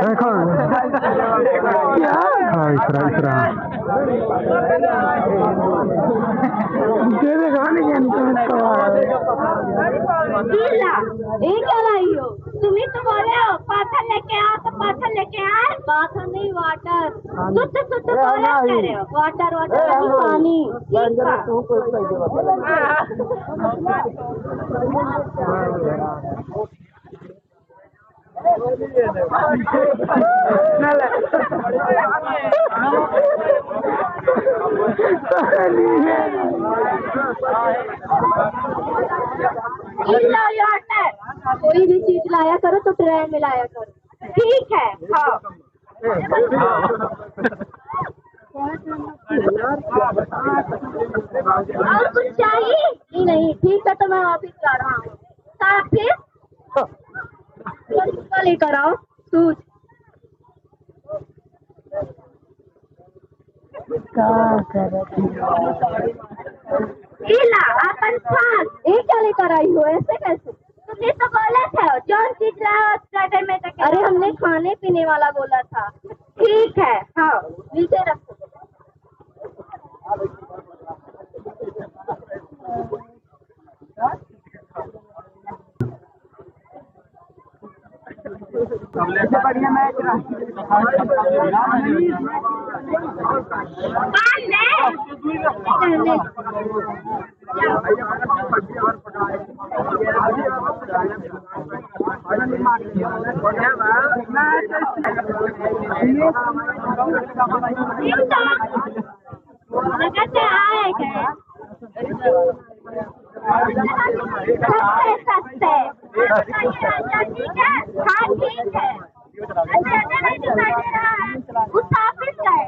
देखो ये क्या लाई हो? तुम्हें तो बोले हो पाथर लेके आओ तो पाथर लेके आए। पाथर नहीं वाटर। शुद्ध शुद्ध बोले कह रहे हो वाटर वाटर नहीं पानी। कोई भी चीज लाया करो तो ट्रे में लाया करो, ठीक है? हाँ। और कुछ चाहिए? नहीं ठीक है, तो मैं ऑफिस जा रहा हूँ। फिर लेकर आओ सूज। अपन खास ये क्या लेकर आई हो? ऐसे कैसे? तुमने तो बोला था जौन चीज लाओ में। अरे हमने खाने पीने वाला बोला था। ठीक है, हाँ नीचे रखो। बढ़िया मैच सस्ते ठीक है। हाँ ठीक है। ऑफिस गए।